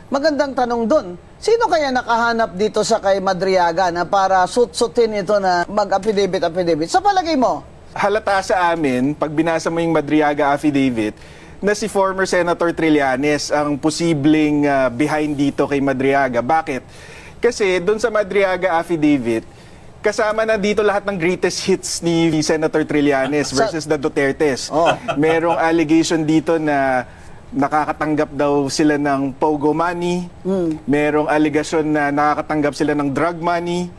magandang tanong doon. Sino kaya nakahanap dito sa kay Madriaga na para sut-sutin ito na mag-affidavit? Sa palagay mo? Halata sa amin, pag binasa mo yung Madriaga affidavit, na si former Senator Trillanes ang posibleng behind dito kay Madriaga. Bakit? Kasi doon sa Madriaga affidavit, kasama na dito lahat ng greatest hits ni Senator Trillanes versus the Dutertes. Oh. Merong allegation dito na nakakatanggap daw sila ng pogo money. Merong allegation na nakakatanggap sila ng drug money.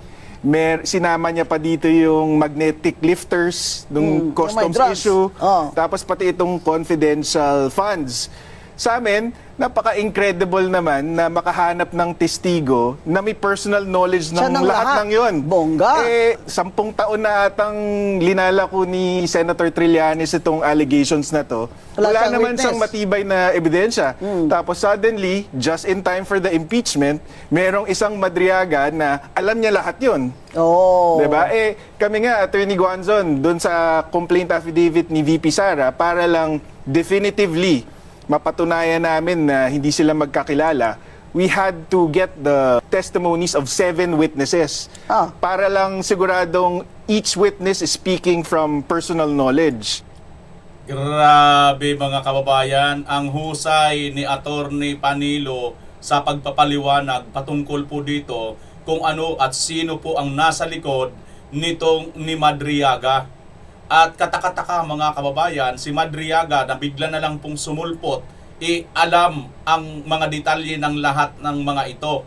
Sinama niya pa dito yung magnetic lifters, nung customs drugs. issue. Oh. Tapos pati itong confidential funds. Sa amin, napaka-incredible naman na makahanap ng testigo na may personal knowledge ng lahat ng yon. Bongga. 10 taon na atang linalako ni Senator Trillanes itong allegations na to. Wala naman witness. siyang matibay na ebidensya. Tapos suddenly, just in time for the impeachment, merong isang Madriaga na alam niya lahat yon. Oh. Diba? Kami nga, Attorney Guanzon, doon sa complaint affidavit ni VP Sara, para lang definitively mapatunayan namin na hindi sila magkakilala, we had to get the testimonies of 7 witnesses para lang siguradong each witness is speaking from personal knowledge. Grabe mga kababayan, ang husay ni Attorney Panilo sa pagpapaliwanag patungkol po dito kung ano at sino po ang nasa likod nitong ni Madriaga. At katakataka mga kababayan, si Madriaga na bigla na lang pong sumulpot, alam ang mga detalye ng lahat ng mga ito.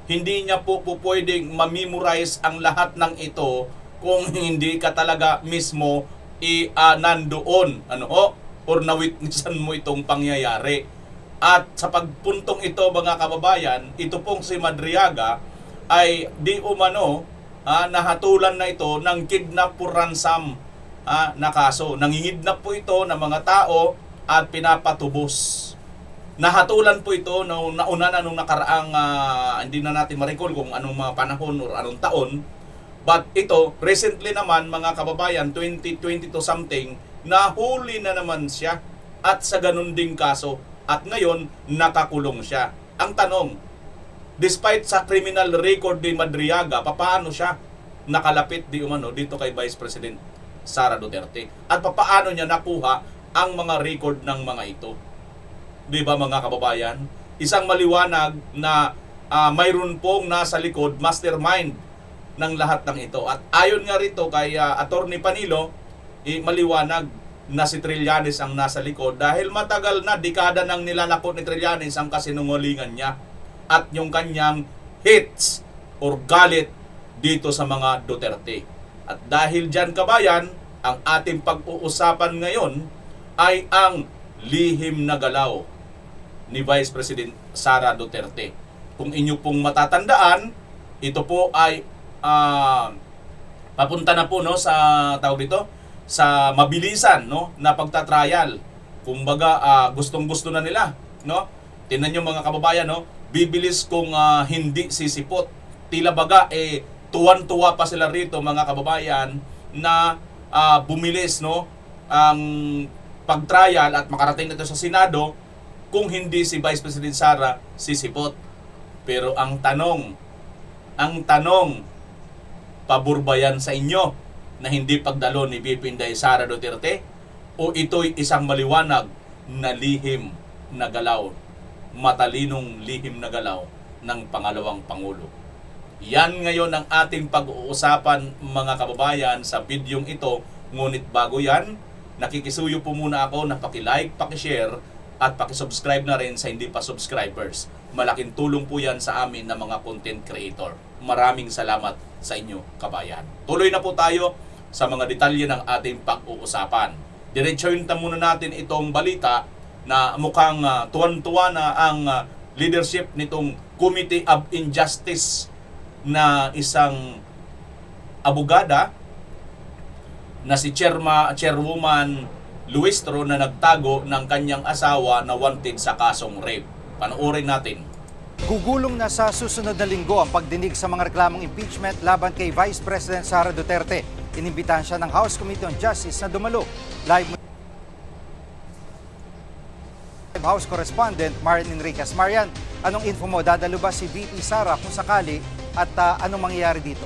Hindi niya po pwedeng mamemorize ang lahat ng ito kung hindi ka talaga mismo nandoon, or na-witnessan mo itong pangyayari. At sa pagpuntong ito mga kababayan, ito pong si Madriaga ay di umano nahatulan na ito ng kidnap for ransom na kaso. Nangingidnap po ito ng mga tao at pinapatubos. Nahatulan po ito nauna na nung nakaraang hindi na natin ma-recall kung anong mga panahon o anong taon. But ito, recently naman mga kababayan, 2022 something, nahuli na naman siya at sa ganun ding kaso. At ngayon, nakakulong siya. Ang tanong, despite sa criminal record ni Madriaga, paano siya nakalapit dito kay Vice President Sara Duterte? At paano niya nakuha ang mga record ng mga ito? Di ba mga kababayan? Isang maliwanag na mayroon pong nasa likod, mastermind ng lahat ng ito. At ayon nga rito kay Attorney Panilo, maliwanag na si Trillanes ang nasa likod dahil matagal na, dekada nang nilalakot ni Trillanes ang kasinungalingan niya at yung kanyang hits or galit dito sa mga Duterte. At dahil dyan kabayan, ang ating pag-uusapan ngayon ay ang lihim na galaw ni Vice President Sara Duterte. Kung inyo pong matatandaan, ito po ay papunta na po sa tawag dito, sa mabilisan na pagtatrial. Kumbaga gustong-gusto na nila, Tingnan niyo mga kababayan, bibilis kung hindi sisipot. Tila baga tuwan-tuwa pa sila rito mga kababayan na bumilis ang pag-trial at makarating ito sa Senado kung hindi si Vice President Sara sisipot. Pero ang tanong, pabor ba yan sa inyo na hindi pagdalo ni VP Inday Sara Duterte? O ito'y isang maliwanag na lihim na galaw, matalinong lihim na galaw ng pangalawang Pangulo? Yan ngayon ang ating pag-uusapan mga kababayan sa bidyong ito. Ngunit bago yan, nakikisuyo po muna ako na paki-like, paki-share at paki-subscribe na rin sa hindi pa subscribers. Malaking tulong po yan sa amin na mga content creator. Maraming salamat sa inyo kabayan. Tuloy na po tayo sa mga detalye ng ating pag-uusapan. Diretsuhin na muna natin itong balita na mukhang tuwan-tuwa na ang leadership nitong Committee of Injustice na isang abogada na si Chairwoman Luistro na nagtago ng kanyang asawa na wanted sa kasong rape. Panoorin natin. Gugulong na sa susunod na linggo ang pagdinig sa mga reklamong impeachment laban kay Vice President Sara Duterte. Inimbitahan siya ng House Committee on Justice na dumalo. Live House Correspondent Marian Enriquez. Marian, anong info mo? Dadalo ba si VP Sara kung sakali at anong mangyayari dito?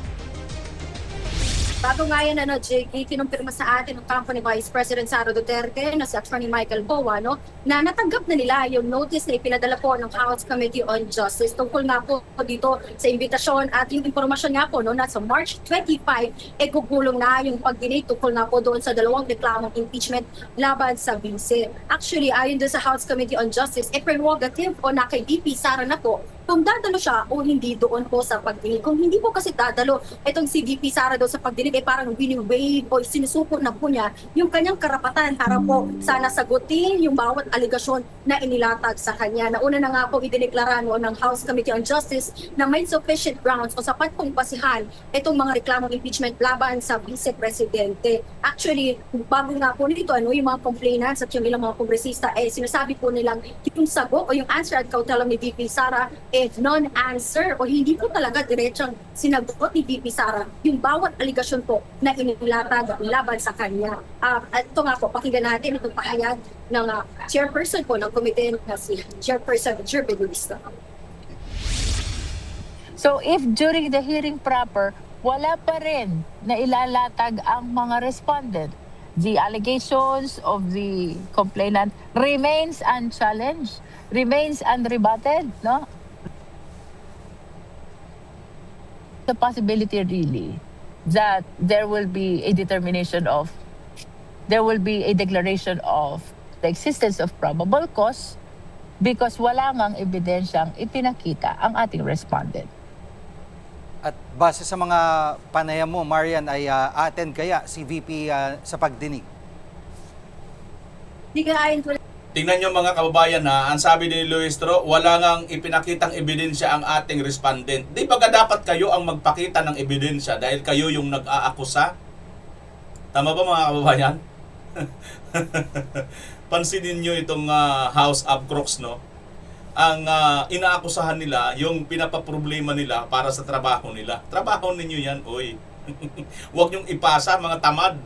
Bago nga yan, Jake, kinumpirma sa atin ng kampo ni Vice President Sara Duterte na si Attorney Michael Boa, na natanggap na nila yung notice na ipinadala po ng House Committee on Justice tungkol nga po dito sa imbitasyon at yung impormasyon nga po na sa March 25, gugulong na yung pagdinig tungkol nga po doon sa dalawang reklamong impeachment laban sa vice. Actually, ayon doon sa House Committee on Justice, prerogative o na kay VP Sara na po kung dadalo siya o hindi doon po sa pagdinig. Kung hindi po kasi dadalo itong si VP Sara doon sa pagdinig, parang wini-waive o sinusuko na po niya yung kanyang karapatan para po sana sagutin yung bawat aligasyon na inilatag sa kanya. Nauna na nga po idineklara ng House Committee on Justice na may sufficient grounds o sapat pong basihan itong mga reklamong impeachment laban sa Vice Presidente. Actually, bago nga po nito, yung mga complainants at yung ilang mga kongresista, sinasabi po nilang yung sagot o yung answer at kautalang ni VP Sara non-answer o hindi po talaga diretsong sinagot ni VP Sara yung bawat aligasyon po na inilatag laban sa kanya. At ito nga po, pakinggan natin itong pahayag ng chairperson po ng komite na si Chairperson Jerby Luista. So if during the hearing proper, wala pa rin na ilalatag ang mga respondent, the allegations of the complainant remains unchallenged, remains unrebutted, no? The possibility really that there will be a declaration of the existence of probable cause because wala ngang ebidensyang ipinakita ang ating respondent. At base sa mga panayam mo, Marian, ay attend kaya si VP sa pagdinig? Hindi ka ayon po. Tingnan nyo mga kababayan ang sabi ni Luistro, wala ngang ipinakitang ebidensya ang ating respondent. Di ba dapat kayo ang magpakita ng ebidensya dahil kayo yung nag-aakusa? Tama ba mga kababayan? Pansinin nyo itong House of Crooks, no? Ang inaakusahan nila, yung pinapaproblema nila para sa trabaho nila. Trabaho ninyo yan, oy. Huwag niyong ipasa mga tamad.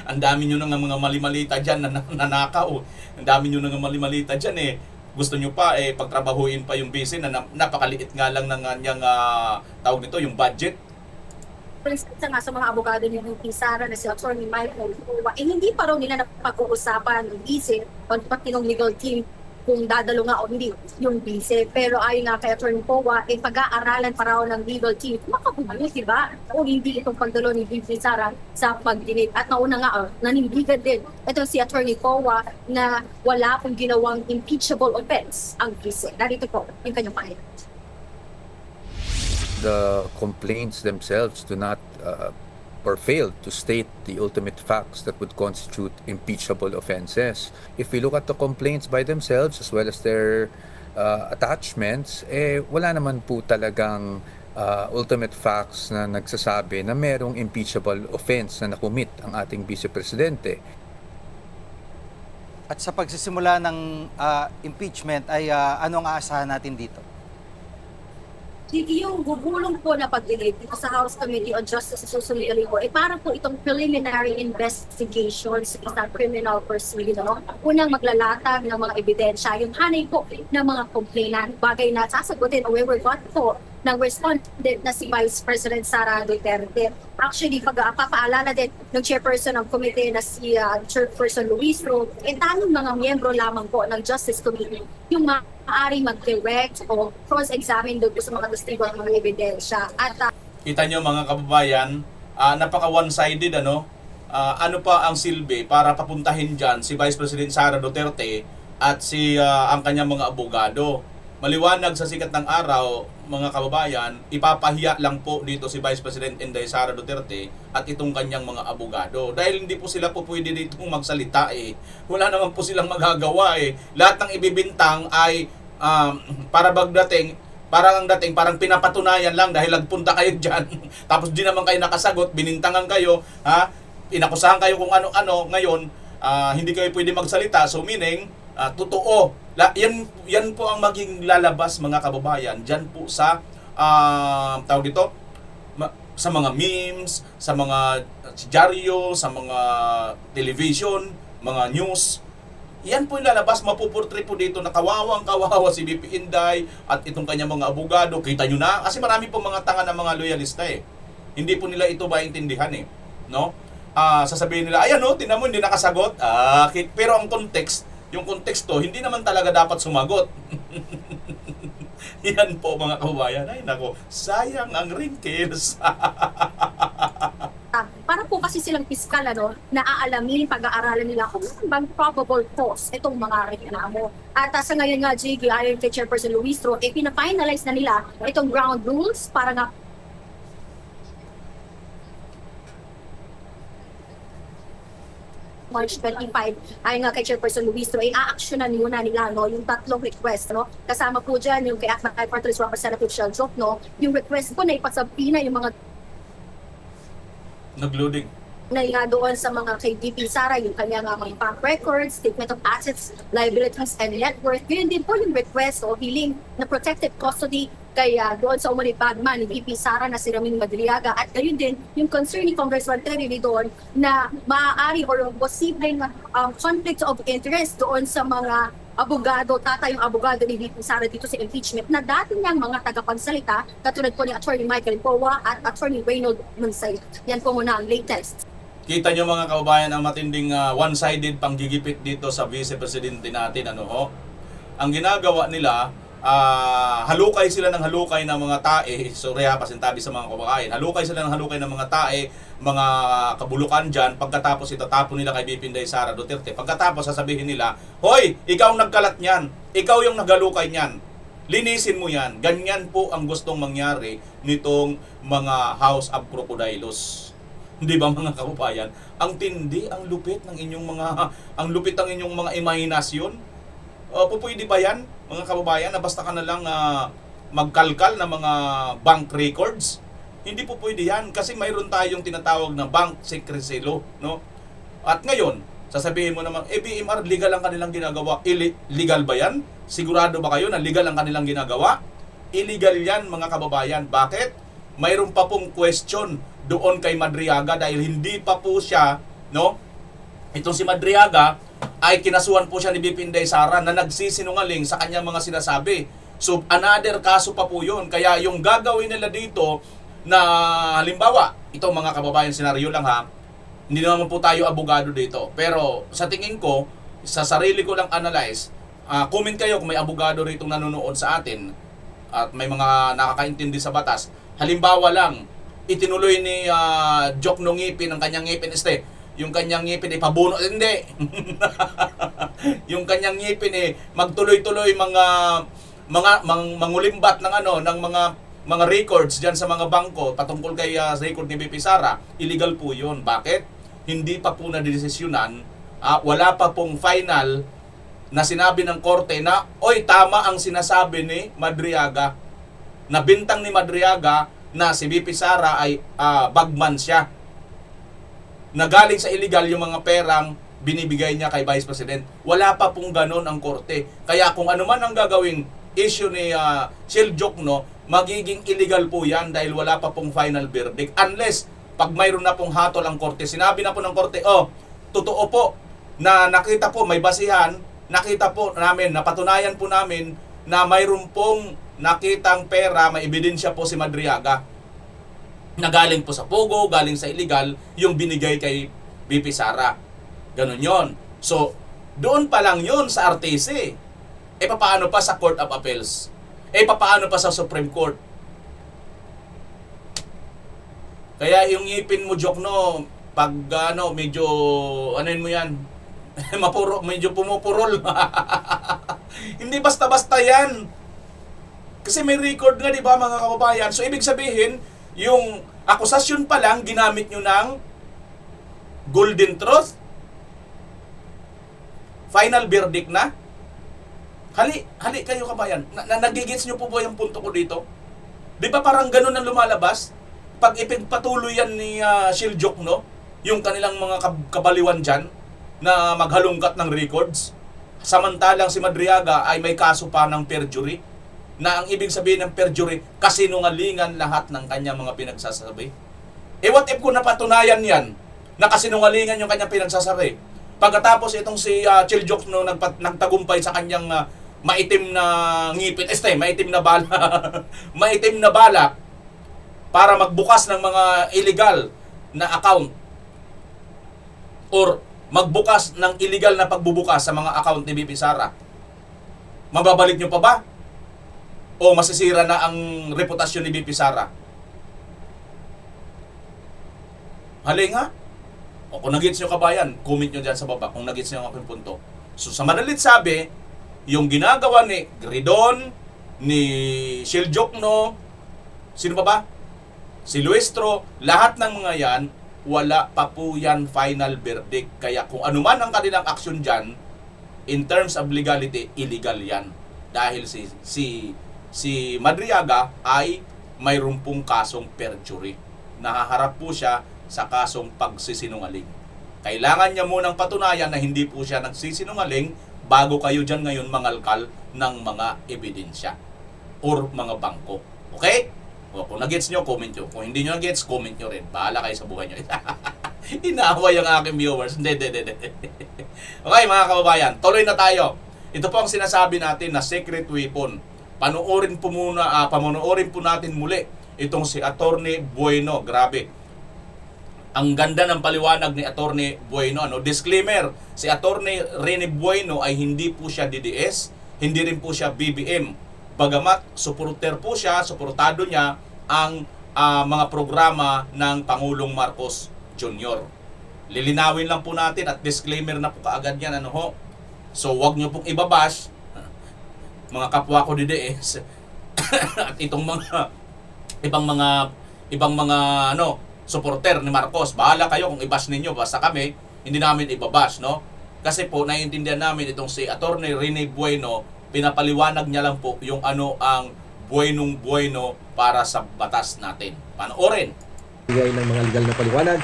Ang dami niyo nang mga mali-malita dyan na nanakaw. Ang dami niyo nang mali-malita dyan Gusto niyo pa pagtrabahuin pa yung busy na napakaliit nga lang ng kanyang tawag nito, yung budget. For instance nga sa mga abogado ni VP Sara na si Attorney Michael Boa, hindi pa raw nila napag-uusapan ng vice o pati ng legal team kung dadalo nga o hindi yung vice. Pero ayon nga kay Attorney Boa, pag-aaralan pa raw ng legal team kung makabubuti ba o hindi itong pagdalo ni VP Sara sa pagdinig. At nauna nga, nanindigan din ito si Attorney Boa na wala pong ginawang impeachable offense ang vice. Narito po yung kanyang pahayag. The complaints themselves do not or failed to state the ultimate facts that would constitute impeachable offenses. If we look at the complaints by themselves as well as their attachments, wala naman po talagang ultimate facts na nagsasabi na merong impeachable offense na nakumit ang ating Vice Presidente. At sa pagsisimula ng impeachment ay ano ang aasahan natin dito? Yung gugulong po na pagdinig dito sa House Committee on Justice sa susunod na linggo, parang po itong preliminary investigations sa criminal proceeding. Unang maglalatag ng mga ebidensya, yung hanay po ng mga complainant, bagay na sasagutin o wewewat po ng respondent na si Vice President Sara Duterte. Actually, pag-papaalala din ng chairperson ng committee na si Chairperson Luistro, tanging mga miyembro lamang po ng Justice Committee yung maaaring mag-direct o cross-examine doon sa mga testigo ng mga ebidensya. At Kita nyo mga kababayan, napaka one-sided ano pa ang silbi para papuntahin dyan si Vice President Sara Duterte at ang kanyang mga abogado. Maliwanag sa sikat ng araw, mga kababayan, ipapahiya lang po dito si Vice President Inday Sara Duterte at itong kanyang mga abogado. Dahil hindi po sila po pwede dito magsalita Wala naman po silang magagawa Lahat ng ibibintang ay parang parang pinapatunayan lang dahil nagpunta kayo dyan. Tapos di naman kayo nakasagot, binintangan kayo, inakusahan kayo kung ano-ano. Ngayon, hindi kayo pwede magsalita. So meaning, totoo. Yan po ang maging lalabas mga kababayan dyan po sa tawag dito sa mga memes, sa mga dyaryo, sa mga television, mga news. yan po yung lalabas, mapupurtray po dito na kawawang-kawawa si BP Inday at itong kanyang mga abogado. Kita nyo na, kasi marami po mga tanga na mga loyalista eh. Hindi po nila ito maintindihan eh. No? Sasabihin nila, ayan no, tinan mo, hindi nakasagot. Pero ang context, yung konteksto, hindi naman talaga dapat sumagot. Yan po mga kababayan. Ay nako, sayang ang wrinkles. Para po kasi silang piskal, na aalamin, pag-aaralan nila kung ano bang probable cause itong mga reklamo. At sa ngayon nga, JG, ayon kay Chairperson Luis Ro, pina-finalize na nila itong ground rules para nga March 25, ayon nga kay Chairperson Luis Ro, a-actionan muna nila yung tatlong request. Kasama po dyan yung kay Akmat Partlist Representative Shell Joke, yung request po na ipasabina yung mga Nagloading. na nga doon sa mga kay DP Sara, yung kanyang mga bank records, statement of assets, liabilities, and net worth. Yun din po yung request o hiling na protected custody kaya doon sa umunit bagman ni DP Sara na si Raming Madriaga. At gayon din yung concern ni Congressman Terry doon na maaari or posibleng conflict of interest doon sa mga abogado, yung abogado ni VP Sara dito sa impeachment na dati niyang mga tagapagsalita katulad po ni Attorney Michael Powa at Attorney Reynold Mansay. Yan po muna ang latest. Kita nyo mga kababayan ang matinding one-sided panggigipit dito sa Vice Presidente natin. Ang ginagawa nila, halukay sila ng halukay ng mga tae. Sorry pasintabi sa mga kababayan. Halukay sila ng halukay ng mga tae, mga kabulukan dyan. Pagkatapos itatapon nila kay BP Inday Sara Duterte. Pagkatapos sasabihin nila, hoy, ikaw ang nagkalat niyan. Ikaw yung naghalukay niyan. Linisin mo yan. Ganyan po ang gustong mangyari nitong mga House of Crocodilos. Hindi ba mga kababayan? Ang tindi, ang lupit ng inyong mga imahinasyon. Pwede ba yan, mga kababayan, na basta ka na lang magkalkal ng mga bank records? Hindi po pwede yan kasi mayroon tayong tinatawag na bank secrecy law, no? At ngayon, sasabihin mo naman, BMR, legal ang kanilang ginagawa. Legal ba yan? Sigurado ba kayo na legal ang kanilang ginagawa? Illegal yan, mga kababayan. Bakit? Mayroon pa pong question doon kay Madriaga dahil hindi pa po siya, no? Itong si Madriaga ay kinasuhan po siya ni BP Inday Sara na nagsisinungaling sa kanyang mga sinasabi. So, another kaso pa po yun. Kaya yung gagawin nila dito na halimbawa, ito mga kababayan, senaryo lang ha, hindi naman po tayo abogado dito. Pero sa tingin ko, sa sarili ko lang analyze, comment kayo kung may abogado rito nanonood sa atin at may mga nakakaintindi sa batas. Halimbawa lang, itinuloy ni Jok no ngipin ang kanyang ngipin yung kanyang ngipin ay pabuno, hindi. Yung kanyang ngipin magtuloy-tuloy mangulimbat ng mga records diyan sa mga bangko patungkol kay record ni BP Sara, illegal po 'yun. Bakit? Hindi pa po nadesisyonan, wala pa pong final na sinabi ng korte na, oy, tama ang sinasabi ni Madriaga. Nabintang ni Madriaga na si BP Sara ay bagman siya. Nagaling sa illegal yung mga perang binibigay niya kay Vice President. Wala pa pong ganon ang korte. Kaya kung ano man ang gagawing issue ni Shell Jokno, magiging illegal po yan dahil wala pa pong final verdict. Unless, pag mayroon na pong hatol ang korte, sinabi na po ng korte, totoo po na nakita po, may basihan, nakita po namin, napatunayan po namin na mayroon pong nakitang pera, may ebidensya po si Madriaga na galing po sa Pogo, galing sa illegal, yung binigay kay BP Sara. Ganon yon. So, doon pa lang yon sa RTC. Papaano pa sa Court of Appeals? Papaano pa sa Supreme Court? Kaya yung ngipin mo, Jokno, pag medyo, mo yan, medyo pumupurol. Hindi basta-basta yan. Kasi may record nga, di ba, mga kababayan? So, ibig sabihin, yung akusasyon pa lang, ginamit nyo ng golden truth. Final verdict na. Hali kayo kabayan. Nagigits nyo po ba yung punto ko dito? Di ba parang ganun ang lumalabas? Pag ipagpatuloy yan ni Shell Jokno, yung kanilang mga kabaliwan dyan, na maghalungkat ng records, samantalang si Madriaga ay may kaso pa ng perjury, na ang ibig sabihin ng perjury, kasinungalingan lahat ng kanyang mga pinagsasabi. What if kung napatunayan yan, na kasinungalingan yung kanyang pinagsasabi? Pagkatapos itong si Chiljok no nagtagumpay sa kanyang maitim na ngipin, maitim na bala, maitim na balak para magbukas ng mga illegal na account or magbukas ng illegal na pagbubukas sa mga account ni BP Sara. Mababalik nyo pa ba? O masisira na ang reputasyon ni BP Sara? Hali nga. O kung nag-gets nyo kabayan, comment nyo dyan sa baba kung nag-gets nyo ang aking punto. So sa madalit sabi, yung ginagawa ni Gridon, ni Shiljokno, sino pa ba? Si Luistro, lahat ng mga yan, wala pa po yan final verdict. Kaya kung ano man ang kanilang aksyon dyan, in terms of legality, illegal yan. Dahil si Madriaga ay mayroon pong kasong perjury. Nahaharap po siya sa kasong pagsisinungaling. Kailangan niya munang patunayan na hindi po siya nagsisinungaling bago kayo dyan ngayon mangalkal ng mga ebidensya or mga bangko. Okay? O, kung nag-gets nyo, comment nyo. Kung hindi nyo nag-gets, comment nyo rin. Bahala kayo sa buhay nyo. Inaaway ang aking viewers. Hindi. Okay, mga kababayan, tuloy na tayo. Ito po ang sinasabi natin na secret weapon. Panuorin po natin muli itong si Attorney Bueno. Grabe. Ang ganda ng paliwanag ni Attorney Bueno. Disclaimer, si Attorney Rene Bueno ay hindi po siya DDS, hindi rin po siya BBM. Bagamat supporter po siya, suportado niya ang mga programa ng Pangulong Marcos Jr. Lilinawin lang po natin at disclaimer na po kaagad yan. So wag nyo pong ibabash mga kapwa ko DDS at itong mga ibang mga supporter ni Marcos. Bahala kayo kung i-bash ninyo, basta kami hindi namin ibabash, no? Kasi po naiintindihan namin itong si Attorney Rene Bueno, pinapaliwanag niya lang po yung ano ang buenong-bueno para sa batas natin. Panoorin. Bigay ng mga legal na paliwanag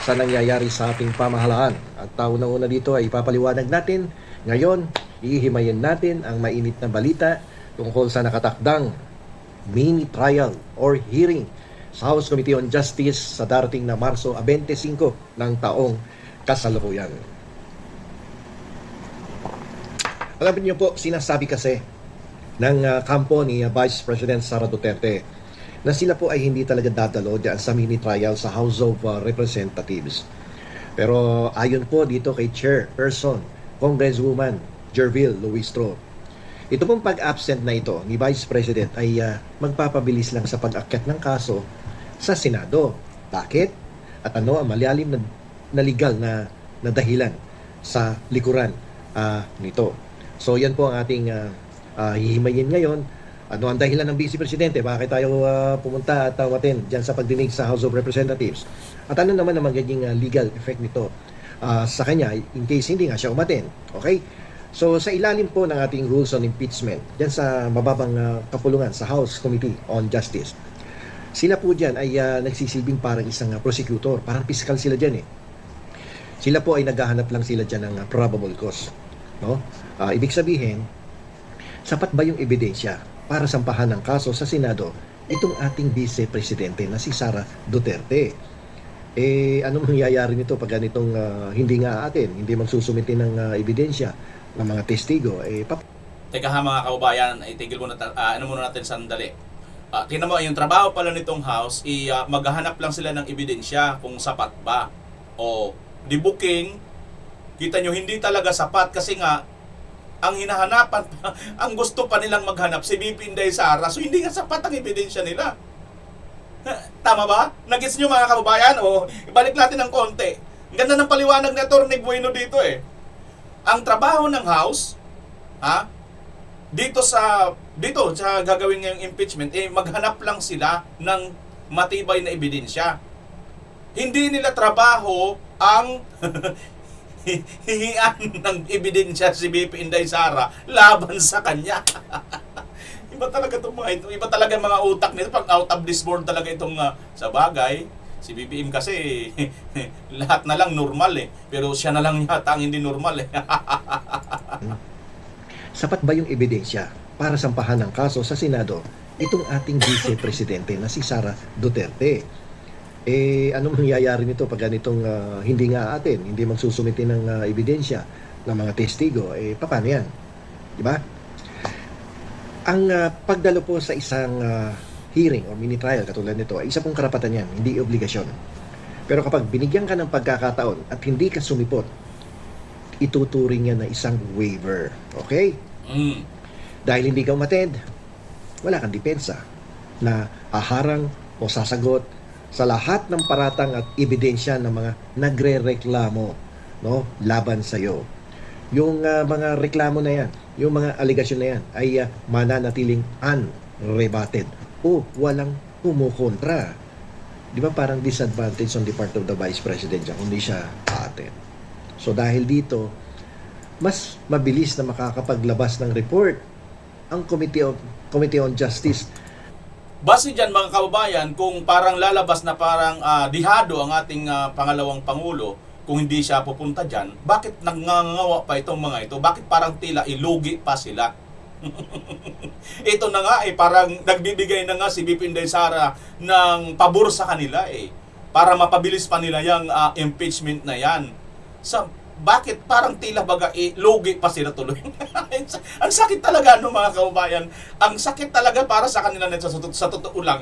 sa nangyayari sa ating pamahalaan. At unang-una dito ay ipapaliwanag natin. Ngayon, ihimayin natin ang mainit na balita tungkol sa nakatakdang mini trial or hearing sa House Committee on Justice sa darating na Marso 25 ng taong kasalukuyan. Alam niyo po, sinasabi kasi ng kampo ni Vice President Sara Duterte na sila po ay hindi talaga dadalo diyan sa mini trial sa House of Representatives. Pero ayon po dito kay Chairperson, Congresswoman Jervil Luistro, ito pong pag-absent na ito ni Vice President ay magpapabilis lang sa pag-akyat ng kaso sa Senado. Bakit? At ano ang malalim na legal na dahilan sa likuran nito? So yan po ang ating hihimayin ngayon. Ano ang dahilan ng Vice Presidente? Bakit tayo pumunta at tawatin dyan sa pagdinig sa House of Representatives? At ano naman ang magiging legal effect nito sa kanya in case hindi nga siya umaten? Okay? So sa ilalim po ng ating rules on impeachment, dyan sa mababang kapulungan sa House Committee on Justice, sila po dyan ay nagsisilbing parang isang prosecutor, parang fiscal sila dyan eh. Sila po ay naghahanap lang sila dyan ng probable cause. No? Ibig sabihin, sapat ba yung ebidensya para sampahan ng kaso sa Senado itong ating Vice Presidente na si Sara Duterte? Ano mangyayari nito pag ganitong hindi nga atin, hindi magsusumite ng ebidensya ng mga testigo? Teka ha mga kababayan, itigil muna muna natin sandali. Tingnan mo, yung trabaho pala nitong house, maghahanap lang sila ng ebidensya kung sapat ba. O, di booking, kita nyo, hindi talaga sapat kasi nga, ang hinahanapan, ang gusto pa nilang maghanap, si BP Inday Sara. So, hindi nga sapat ang ebidensya nila. Tama ba? Nagets nyo mga kababayan? O, ibalik natin ng konti. Ang ganda ng paliwanag na Attorney Bueno dito eh. Ang trabaho ng house, dito sa gagawin ngayong impeachment, maghanap lang sila ng matibay na ebidensya. Hindi nila trabaho ang hihian ng ebidensya si BP Inday Sara laban sa kanya. Iba talaga itong mga ito. Iba talaga mga utak nito. Pag out of this world talaga itong sa bagay. Si BBM kasi lahat na lang normal eh. Pero siya na lang yata ang hindi normal eh. Sapat ba yung ebidensya para sampahan ng kaso sa Senado itong ating Vice Presidente na si Sara Duterte? Anong mangyayari nito pag ganitong hindi nga atin, hindi magsusumite ng ebidensya ng mga testigo, paano yan? Di ba? Ang pagdalo po sa isang hearing or mini trial katulad nito ay isa pong karapatan yan, hindi obligasyon. Pero kapag binigyan ka ng pagkakataon at hindi ka sumipot, ituturing yan na isang waiver. Okay? Dahil hindi ka umattend, wala kang depensa na haharang o sasagot sa lahat ng paratang at ebidensya ng mga nagre-reklamo, no, laban sa iyo. Yung mga reklamo na yan, yung mga aligasyon na yan ay mananatiling unrebutted o walang kumukontra. Di ba parang disadvantage on the part of the Vice President dyan, hindi siya aaten. So dahil dito, mas mabilis na makakapaglabas ng report ang Committee on Justice. Base dyan mga kababayan, kung parang lalabas na parang dihado ang ating pangalawang Pangulo, kung hindi siya pupunta dyan, bakit nangangawa pa itong mga ito? Bakit parang tila ilugi pa sila? Ito na nga parang nagbibigay na nga si VP Inday Sara ng pabor sa kanila para mapabilis pa nila yung impeachment na yan. Bakit parang tila baga lugi pa sila tuloy? Ang sakit talaga mga kababayan. Ang sakit talaga para sa kanila nito sa totoo lang.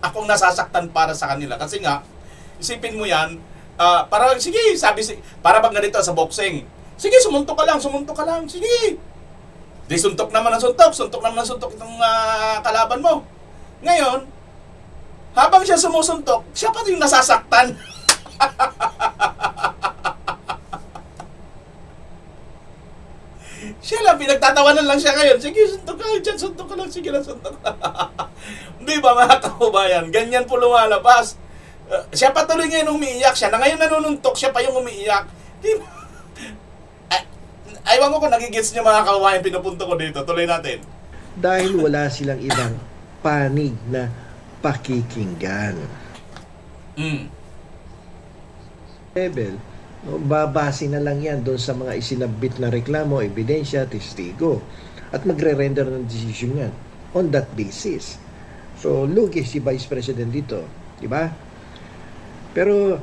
Akong nasasaktan para sa kanila kasi nga isipin mo yan, parang sige, para bang ganito sa boxing. Sige, sumuntok ka lang. Sige. Di suntok naman suntok itong kalaban mo. Ngayon, habang siya sumusuntok, siya pa yung nasasaktan. Siya lang, pinagtatawanan lang siya ngayon. Sige, suntok ka dyan, suntok ka lang. Sige lang, suntok ka. Di ba mga kababayan? Ganyan po lumalabas. Siya pa tuloy ngayon umiiyak. Siya na ngayon nanununtok, siya pa yung umiiyak. Di ba? Aywan ko kung nagigits niyo mga kababayan, pinupunto ko dito. Tuloy natin. Dahil wala silang ibang panig na pakikinggan. Level, no, babase na lang yan doon sa mga isinabit na reklamo, ebidensya, testigo. At magre-render ng decision yan on that basis. So, lugi si Vice President dito. Di ba? Pero,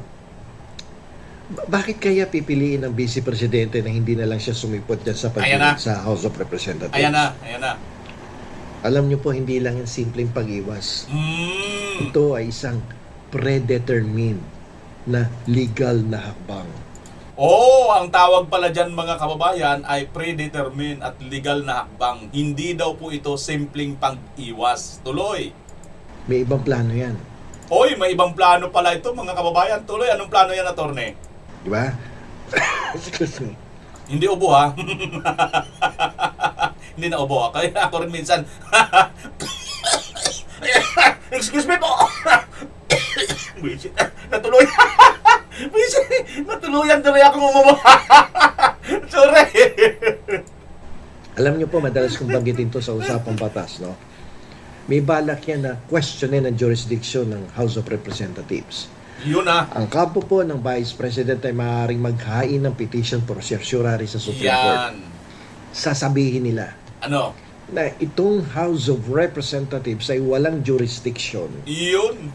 bakit kaya pipiliin ng Vice Presidente na hindi na lang siya sumipot dyan sa pagdinig sa House of Representatives? Ayan na. Alam niyo po, hindi lang yung simpleng pag-iwas. Ito ay isang predetermined na legal na hakbang. Ang tawag pala dyan mga kababayan ay predetermined at legal na hakbang. Hindi daw po ito simpleng pag-iwas. Tuloy. May ibang plano yan. May ibang plano pala ito mga kababayan. Tuloy, anong plano yan, attorney? Di ba? Excuse me. Hindi ubo ha. Hindi na ubo ha. Kaya ako rin minsan. Excuse me po. Natuloy. Natuluyan tuloy akong umubo. Sorry. Alam niyo po, madalas kong banggitin to sa usapang batas, no? May balak yan na questionin ang jurisdiction ng House of Representatives. Yun na. Ang kampo po ng Vice President ay maaaring maghain ng petition for certiorari sa Supreme Court. Sasabihin nila na itong House of Representatives ay walang jurisdiction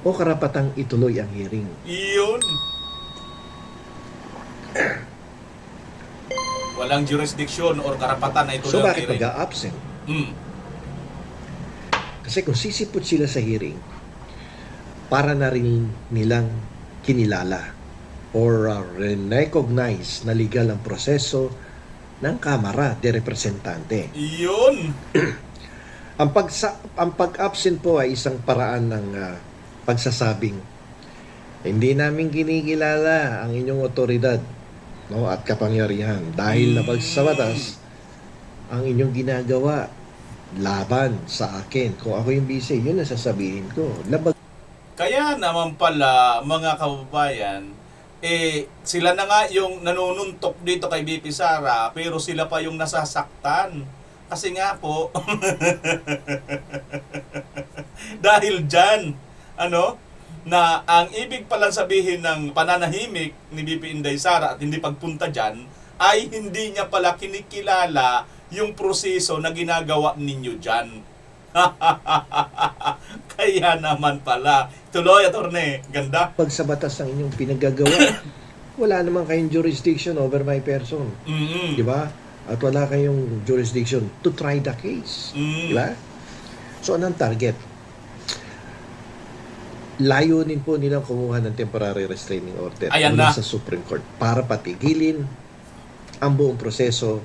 o karapatang ituloy ang hearing. Walang jurisdiction or karapatan na ituloy So ang bakit hearing. mag-a-absent? Kasi kung sisipot sila sa hearing, para na rin nilang kinilala or recognize na legal ang proseso ng Kamara de Representante. Ang pag-absent po ay isang paraan ng pagsasabing hindi namin kinikilala ang inyong otoridad, no, at kapangyarihan dahil labag sa batas ang inyong ginagawa laban sa akin. Kung ako yung bise, yun ang sasabihin ko. Labag. Kaya naman pala mga kababayan, sila na nga yung nanununtok dito kay VP Sara, pero sila pa yung nasasaktan. Kasi nga po, dahil dyan, na ang ibig palang sabihin ng pananahimik ni VP Inday Sara at hindi pagpunta dyan, ay hindi niya pala kinikilala yung proseso na ginagawa ninyo dyan. Kaya naman pala. Tuloy, attorney. Ganda. Pag sa batas ng inyong pinagagawa, wala naman kayong jurisdiction over my person. Mm-mm. Di ba? At wala kayong jurisdiction to try the case. Di ba? So, anong target? Layunin po nilang kumuha ng temporary restraining order Ayan mula na. sa Supreme Court para patigilin ang buong proseso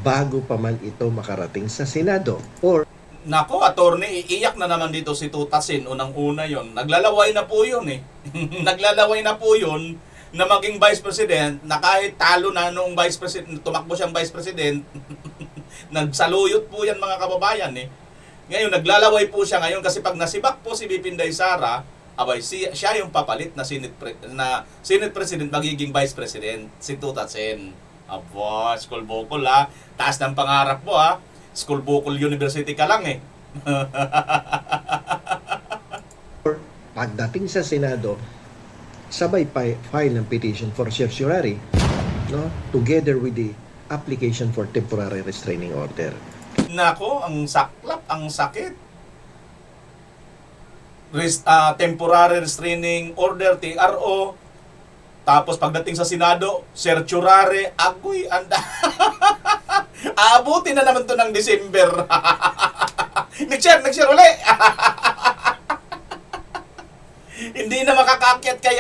bago pa man ito makarating sa Senado. Or Nako, attorney, iiyak na naman dito si Tutasin. Unang-una yon. Naglalaway na po yun eh. Naglalaway na po yun na maging Vice President na kahit talo na noong Vice President, tumakbo siyang Vice President, nagsaluyot po yan mga kababayan eh. Ngayon, naglalaway po siya ngayon kasi pag nasibak po si BP Inday Sara, abay, siya yung papalit na Senate President magiging Vice President, si Tutasin. Aba, school bukol ha. Taas ng pangarap mo ha. School Bukol University ka lang eh. pagdating sa Senado, sabay file ng petition for certiorari, no, together with the application for temporary restraining order. Nako, ang saklap, ang sakit. Temporary Restraining Order, TRO. Tapos pagdating sa Senado, certiorari, agoy, anda. Aabutin na naman to ng December. Nag-share uli. Hindi na makakakyat kay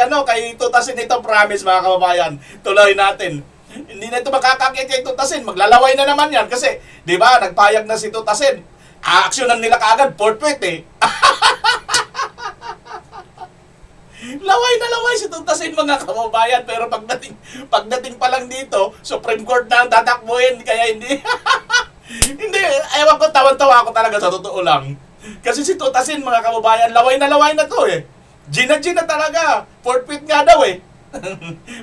Tutasin ito, promise mga kababayan. Tuloy natin. Hindi na ito makakakyat kay Tutasin. Maglalaway na naman yan kasi, di ba, nagpayag na si Tutasin. Aaksyonan nila kaagad, forfeit eh. Laway na laway si Tutasin mga kababayan, pero pagdating pa lang dito, Supreme Court na ang tatakbuhin, kaya hindi. Hindi, ewan ko, tawan-tawa ako talaga sa totoo lang. Kasi si Tutasin mga kababayan, laway na to eh. Gina talaga, forfeit nga daw eh.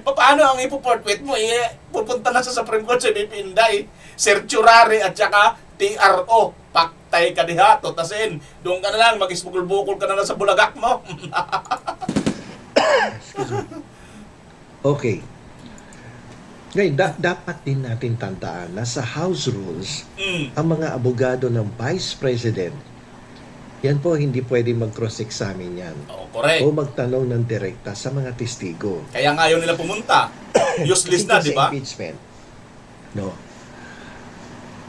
Paano ang ipo-forfeit mo eh? Pupunta na sa Supreme Court si BP Inday, certiorari at saka TRO. Paktay ka diha, Tutasin. Doon ka na lang, mag-isbukol-bukol ka na lang sa bulagak mo. Okay. Ngayon, dapat din natin tandaan na sa House Rules, ang mga abogado ng Vice President, yan po hindi pwede mag-cross-examine yan. Oo, correct. O magtanong ng direkta sa mga testigo. Kaya nga ayaw nila pumunta. Useless na, Kasi di ba? sa impeachment, no,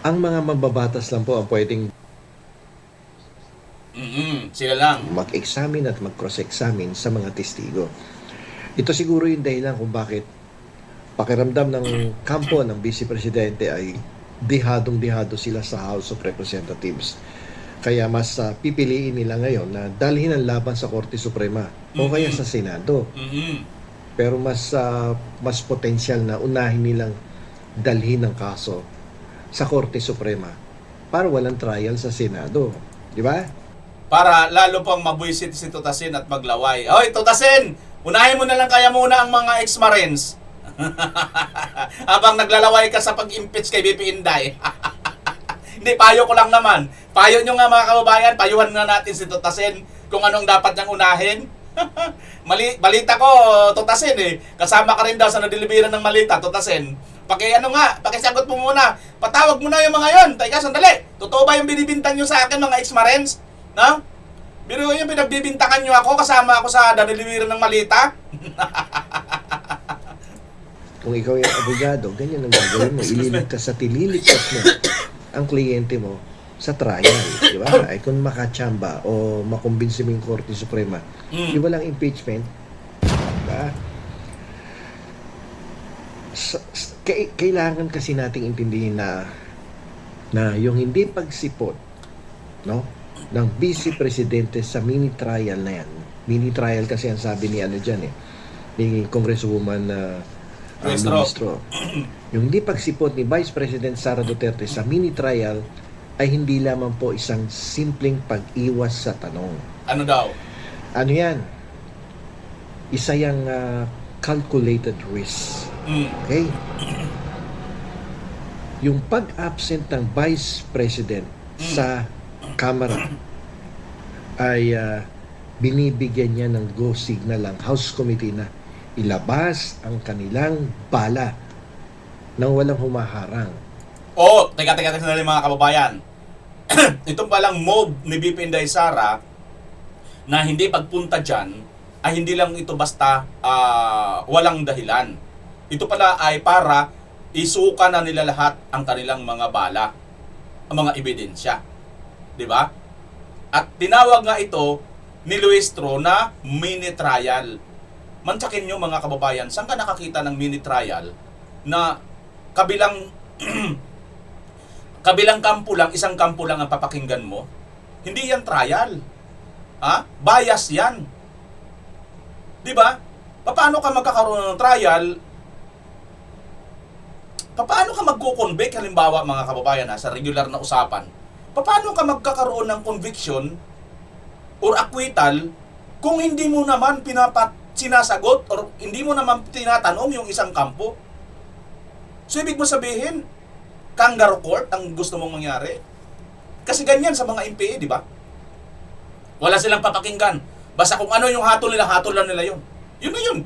ang mga mababatas lang po ang pwedeng Sila lang. mag-examine at mag-cross-examine sa mga testigo. Ito siguro yung dahilan kung bakit pakiramdam ng kampo ng Vice Presidente ay dihadong-dihado sila sa House of Representatives. Kaya mas pipiliin nila ngayon na dalhin ang laban sa Korte Suprema o kaya sa Senado. Pero mas potensyal na unahin nilang dalhin ang kaso sa Korte Suprema para walang trial sa Senado. Di ba? Para lalo pang mabuisit si Tutasin at maglaway. Hoy, Tutasin! Unahin mo na lang kaya muna ang mga ex-Marines. Habang naglalaway ka sa pag-impeach kay BP Inday. Hindi, payo ko lang naman. Payo nyo nga mga kababayan, payuhan nga natin si Tutasin kung anong dapat niyang unahin. Balita ko, Tutasin eh. Kasama ka rin daw sa nadeliveran ng malita, Tutasin. Pakisagot mo muna. Patawag mo na yung mga yon. Teka, sandali. Totoo ba yung binibintang nyo sa akin mga ex-Marines? No? Pero yung pinagbibintangan nyo ako, kasama ako sa nadeliveran ng malita? Kung ikaw yung abogado, ganyan ang gagawin mo. Ililigtas at ililigtas mo ang kliyente mo sa trial. Di ba? Ay kung makachamba o makumbinsi mo yung Korte Suprema, di ba lang impeachment? Diba? Kailangan kasi nating intindihin na yung hindi pagsipot, no, ng Vice Presidente sa mini trial na yan. Mini trial kasi ang sabi ni ni Congresswoman Ministro. Yung hindi pagsipot ni Vice President Sara Duterte sa mini trial ay hindi lamang po isang simpleng pag-iwas sa tanong. Ano daw? Ano yan? Isa yung calculated risk. Okay? Yung pag-absent ng Vice President sa Kamara ay binibigyan niya ng go signal ang House Committee na ilabas ang kanilang bala nang walang humaharang. Oo, teka sandali mga kababayan. Itong palang move ni BP Inday Sara na hindi pagpunta dyan ay hindi lang ito basta walang dahilan. Ito pala ay para isuka na nila lahat ang kanilang mga bala, ang mga ebidensya. Di ba? At tinawag nga ito ni Luistro na mini trial. Mantsakin nyo mga kababayan, saan ka nakakita ng mini trial na kabilang kabilang kampo lang, isang kampo lang ang papakinggan mo? Hindi yan trial. Bias yan. 'Di ba? Paano ka magkakaroon ng trial? Paano ka magko-convict halimbawa mga kababayan sa regular na usapan? Paano ka magkakaroon ng conviction or acquittal kung hindi mo naman sinasagot or hindi mo naman tinatanong yung isang kampo? So ibig mo sabihin, kangaroo court ang gusto mong mangyari? Kasi ganyan sa mga MPA, di ba? Wala silang papakinggan. Basta kung ano yung hatol lang nila yun. Yun na yun.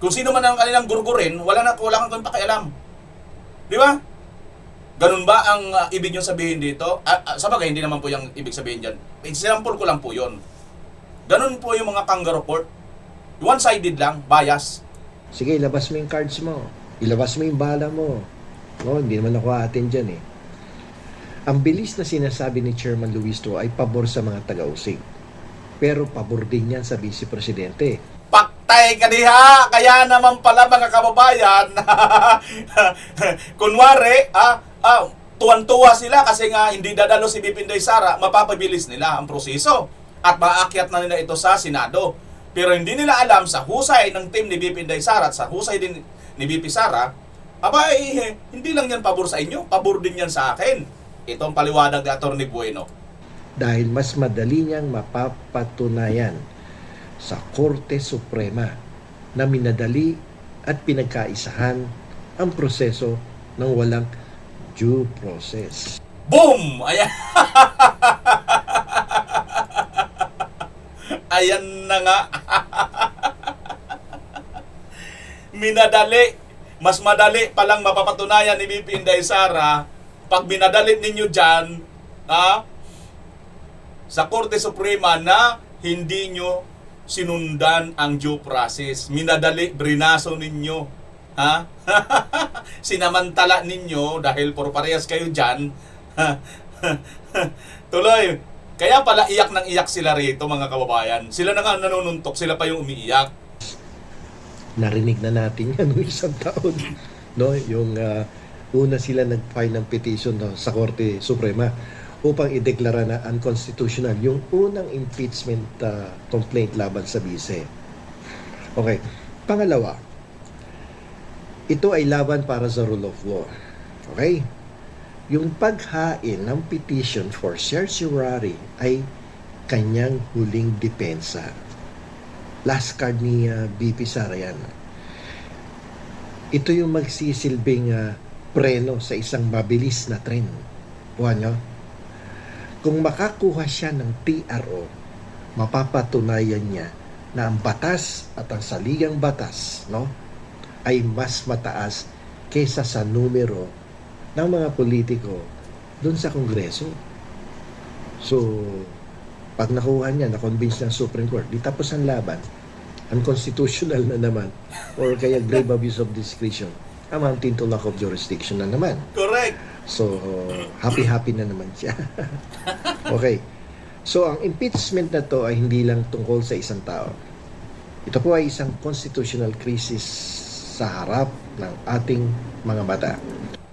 Kung sino man ang kanilang gurgurin, wala kang pakialam. Di ba? Ganun ba ang ibig nyo sabihin dito? Sabagay, hindi naman po yung ibig sabihin dyan. Sinampol ko lang po yun. Ganun po yung mga kangaroo court. One-sided lang, bias. Sige, ilabas mo yung cards mo. Ilabas mo yung bala mo. No, hindi naman ako atin dyan eh. Ang bilis na sinasabi ni Chairman Luistro ay pabor sa mga taga-usig. Pero pabor din yan sa Vice Presidente. Paktay ka diha! Kaya naman pala mga kababayan, kunwari, tuwan-tuwa sila kasi nga hindi dadalo si BP Inday Sara, mapapabilis nila ang proseso at maakyat na nila ito sa Senado. Pero hindi nila alam sa husay ng team ni BP Inday Sara at sa husay din ni BP Sara, hindi lang yan pabor sa inyo, pabor din yan sa akin. Ito ang paliwanag ni Atty. Bueno. Dahil mas madali niyang mapapatunayan sa Korte Suprema na minadali at pinagkaisahan ang proseso ng walang due process. Boom! Ayan. Ayan na nga. Minadali. Mas madali palang mapapatunayan ni BP Inday Sara pag minadalit ninyo dyan sa Korte Suprema na hindi nyo sinundan ang due process. Minadali, brinaso ninyo. Sinamantala ninyo dahil por parehas kayo dyan. Tuloy. Kaya pala iyak ng iyak sila rito mga kababayan. Sila na nga nanununtok, sila pa yung umiiyak. Narinig na natin yan noong isang taon. No? Yung una sila nag-file ng petition sa Korte Suprema upang ideklara na unconstitutional yung unang impeachment complaint laban sa vice. Okay. Pangalawa, ito ay laban para sa rule of law. Okay? Yung paghain ng petition for certiorari ay kanyang huling depensa. Last card ni BP Sara yan. Ito yung magsisilbing preno sa isang mabilis na tren. Buwan nyo? Kung makakuha siya ng TRO, mapapatunayan niya na ang batas at ang saligang batas, no, ay mas mataas kaysa sa numero ng mga politiko doon sa Kongreso. So, pag nakuha niya, na-convince ng Supreme Court, di tapos ang laban, unconstitutional na naman, or kaya grave abuse of discretion, amounting to lack of jurisdiction na naman. Correct. So, happy-happy na naman siya. Okay. So, ang impeachment na to ay hindi lang tungkol sa isang tao. Ito po ay isang constitutional crisis sa harap ng ating mga mata.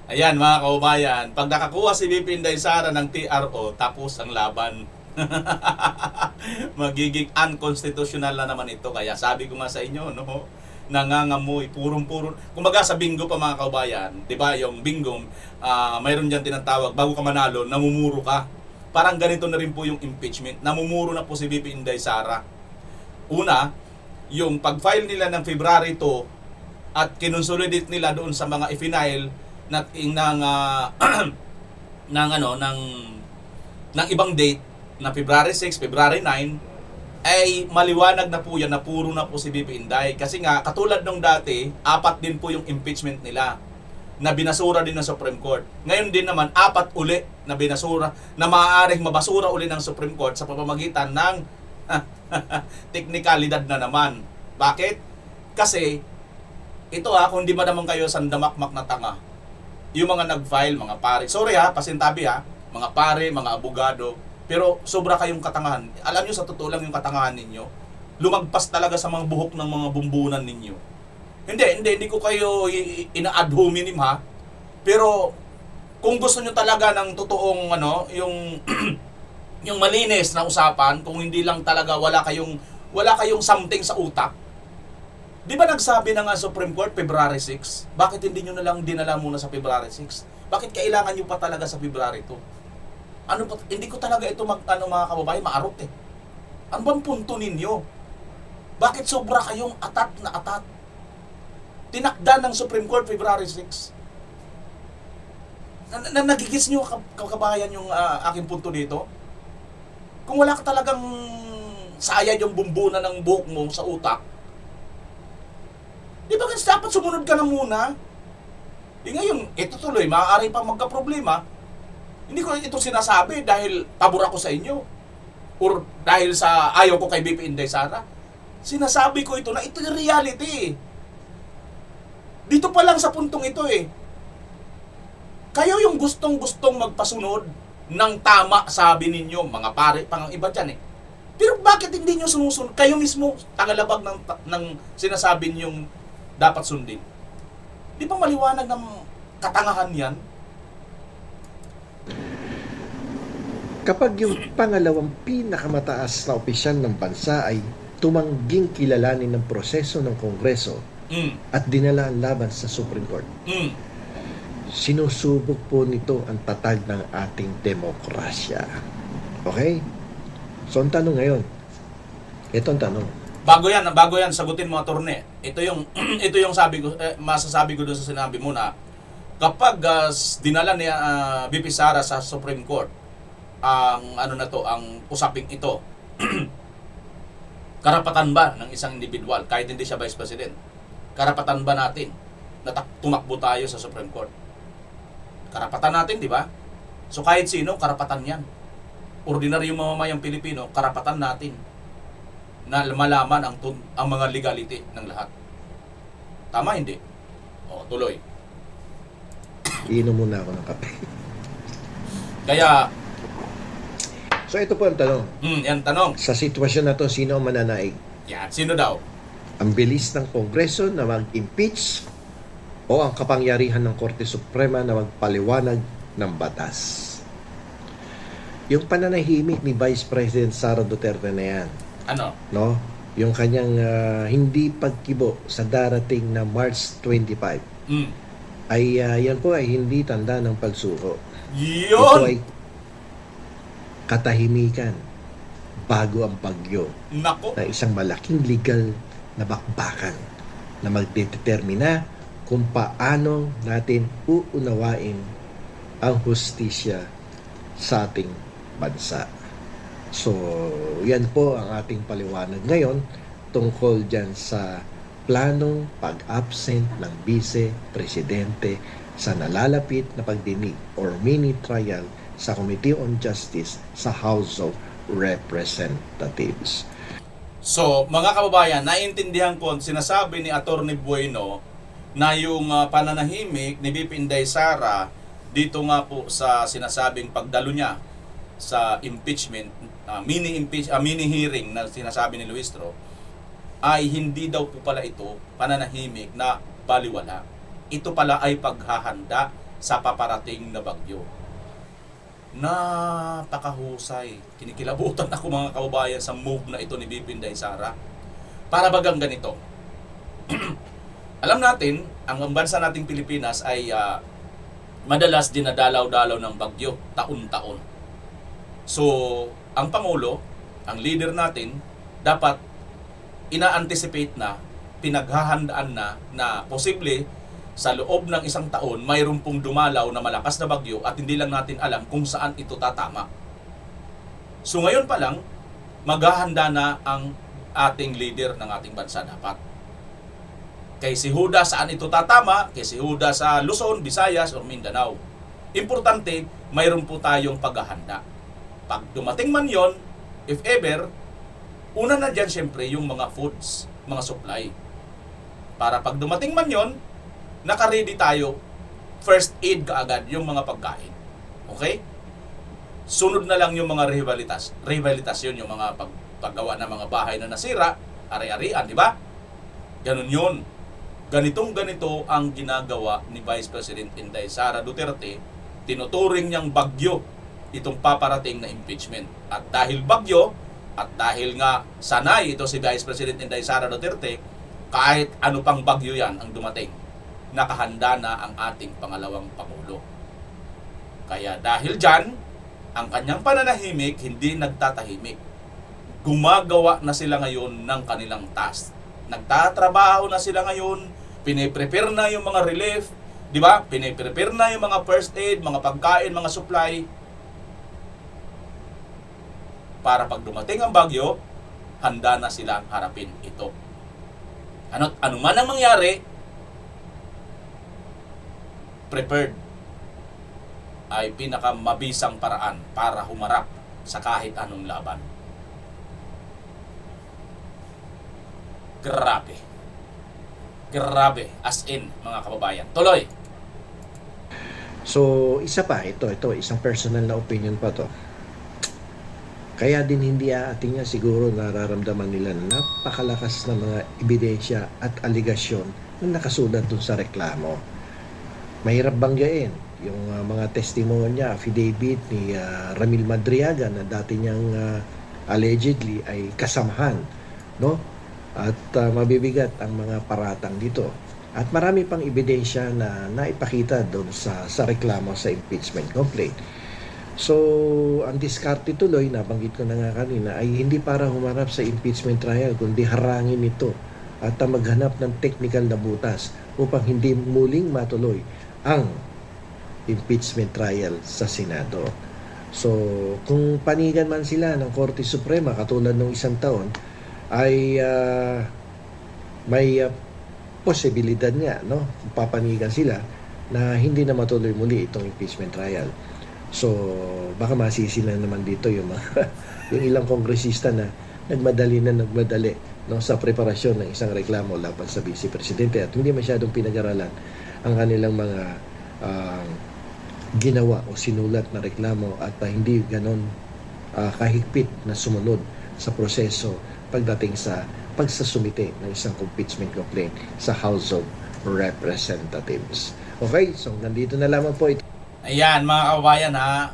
Ayan mga kaubayan, pag nakakuha si BP Inday Sara ng TRO, tapos ang laban. Magiging unconstitutional na naman ito. Kaya sabi ko nga sa inyo, no, nangangamoy, purong-puro. Kumbaga sa bingo pa mga kaubayan, di ba, yung bingo, mayroon dyan tinatawag, bago ka manalo, namumuro ka. Parang ganito na rin po yung impeachment. Namumuro na po si BP Inday Sara. Una, yung pag-file nila ng February 2 at kinonsolidate nila doon sa mga i-file ng ibang date na February 6, February 9, ay maliwanag na po yan na puro na po si BP Inday. Kasi nga, katulad nung dati, 4 din po yung impeachment nila na binasura din ng Supreme Court. Ngayon din naman, 4 uli na binasura, na maaaring mabasura uli ng Supreme Court sa pamamagitan ng Teknikalidad na naman. Bakit? Kasi, ito kung di ba naman kayo sandamakmak na tanga, yung mga nag-file, mga pare, sorry pasintabi mga pare, mga abogado, pero sobra kayong katangahan. Alam nyo, sa totoo lang yung katangahan ninyo, lumagpas talaga sa mga buhok ng mga bumbunan ninyo. Hindi ko kayo ina-ad hominem pero kung gusto nyo talaga ng totoong yung yung malinis na usapan, kung hindi lang talaga wala kayong something sa utak. Di ba nagsabi na nga Supreme Court February 6? Bakit hindi nyo na lang dinala muna sa February 6? Bakit kailangan nyo pa talaga sa February 2? Hindi ko talaga ito mga kababayan maarot Ano bang punto ninyo? Bakit sobra kayong atat na atat? Tinakda ng Supreme Court February 6. Nagigis nyo kababayan yung aking punto dito? Kung wala ka talagang sayad yung bumbunan ng buhok mo sa utak, di ba dapat sumunod ka na muna? Ngayon, ito tuloy, maaari pa magka-problema. Hindi ko ito sinasabi dahil pabor ako sa inyo or dahil sa ayaw ko kay BP Inday Sara. Sinasabi ko ito na ito yung reality. Dito pa lang sa puntong ito Kayo yung gustong-gustong magpasunod ng tama, sabi ninyo, mga pare, pang iba dyan Pero bakit hindi nyo sumusunod? Kayo mismo, tagalabag ng sinasabi nyong dapat sundin. Di ba maliwanag ng katangahan yan? Kapag yung pangalawang pinakamataas na opisyal ng bansa ay tumangging kilalanin ng proseso ng Kongreso at dinala ang laban sa Supreme Court, sinusubok po nito ang tatag ng ating demokrasya. Okay? So, ang tanong ngayon, ito ang tanong. Bago yan, sagutin mo, attorney. Ito yung masasabi ko doon sa sinabi mo na kapag dinala ni BP Sara sa Supreme Court ang ang usaping ito, karapatan ba ng isang individual kahit hindi siya Vice President? Karapatan ba natin na tumakbo tayo sa Supreme Court? Karapatan natin, di ba? So kahit sino, karapatan yan. Ordinaryong mamamayang Pilipino, karapatan natin na malaman ang mga legality ng lahat. Tama, hindi? O, tuloy. Iinom muna ako ng kape. Kaya, So ito po ang tanong. yan tanong. Sa sitwasyon na to, sino ang mananaig? Yan, sino daw? Ang bilis ng Kongreso na mag-impeach o ang kapangyarihan ng Korte Suprema na magpaliwanag ng batas? Yung pananahimik ni Vice President Sara Duterte na yan, no? Yung kanyang hindi pagkibo sa darating na March 25 ay yan po ay hindi tanda ng pagsuko. Ito Yun! ay katahimikan bago ang bagyo Nako! na isang malaking legal na bakbakan na magdetermina kung paano natin uunawain ang hustisya sa ating bansa. So, yan po ang ating paliwanag ngayon tungkol dyan sa planong pag-absent ng Vice Presidente sa nalalapit na pagdinig or mini trial sa Committee on Justice sa House of Representatives. So, mga kababayan, naiintindihan ko, sinasabi ni Atty. Bueno na yung pananahimik ni BP Inday Sara dito nga po sa sinasabing pagdalo niya sa impeachment, mini hearing na sinasabi ni Luistro, ay hindi daw po pala ito pananahimik na baliwala. Ito pala ay paghahanda sa paparating na bagyo. Napakahusay. Kinikilabutan ako mga kababayan sa move na ito ni BP Inday Sara. Para bagang ganito. Alam natin, ang bansa nating Pilipinas ay madalas dinadalaw-dalaw ng bagyo taon-taon. So, ang Pangulo, ang leader natin, dapat ina-anticipate na, pinaghahandaan na posible sa loob ng isang taon, mayroon pong dumalaw na malakas na bagyo at hindi lang natin alam kung saan ito tatama. So ngayon pa lang, maghahanda na ang ating leader ng ating bansa dapat. Kay si Huda saan ito tatama, kay si Huda sa Luzon, Visayas o Mindanao. Importante, mayroon po tayong paghahanda. Pag dumating man yon, if ever, Una na dyan, syempre, yung mga foods, mga supply. Para pag dumating man yon, naka-ready tayo, first aid kaagad yung mga pagkain. Okay? Sunod na lang yung mga rehabilitas. Rehabilitasyon, yung mga paggawa ng mga bahay na nasira, ari-arian, di ba? Ganun yun. Ganito ang ginagawa ni Vice President Inday Sara Duterte. Tinuturing niyang bagyo itong paparating na impeachment. At dahil bagyo, at dahil nga sanay ito si Vice President Inday Sara Duterte, kahit ano pang bagyo yan ang dumating, nakahanda na ang ating pangalawang Pangulo. Kaya dahil dyan, ang kanyang pananahimik hindi nagtatahimik. Gumagawa na sila ngayon ng kanilang task. Nagtatrabaho na sila ngayon, piniprepare na yung mga relief, di ba? Piniprepare na yung mga first aid, mga pagkain, mga supply, para pag dumating ang bagyo, handa na silang harapin ito. Ano man ang mangyari, prepared ay pinakamabisang paraan para humarap sa kahit anong laban. Grabe. Grabe, as in, mga kababayan. Tuloy! So, isa pa, ito, isang personal na opinion pa to. Kaya din hindi aating niya siguro nararamdaman nila na napakalakas na mga ebidensya at aligasyon na nakasulat dun sa reklamo. Mahirap banggain yung mga testimonya, affidavit ni Ramil Madriaga na dati niyang allegedly ay kasamahan, no? At mabibigat ang mga paratang dito. At marami pang ebidensya na naipakita doon sa reklamo sa impeachment complaint. So, ang diskarte tuloy, nabanggit ko na nga kanina, ay hindi para humarap sa impeachment trial, kundi harangin ito at maghanap ng technical na butas upang hindi muling matuloy ang impeachment trial sa Senado. So, kung panigan man sila ng Korte Suprema katulad ng isang taon, ay may posibilidad nga, no? Kung papanigan sila na hindi na matuloy muli itong impeachment trial. So, baka masisi na naman dito yung yung ilang kongresista na nagmadali no, sa preparasyon ng isang reklamo laban sa Vice Presidente at hindi masyadong pinag-aralan ang kanilang mga ginawa o sinulat na reklamo at hindi ganon kahigpit na sumunod sa proseso pagdating sa pagsasumite ng isang impeachment complaint sa House of Representatives. Okay, so nandito na lamang po ito. Ayan, mga kababayan ha,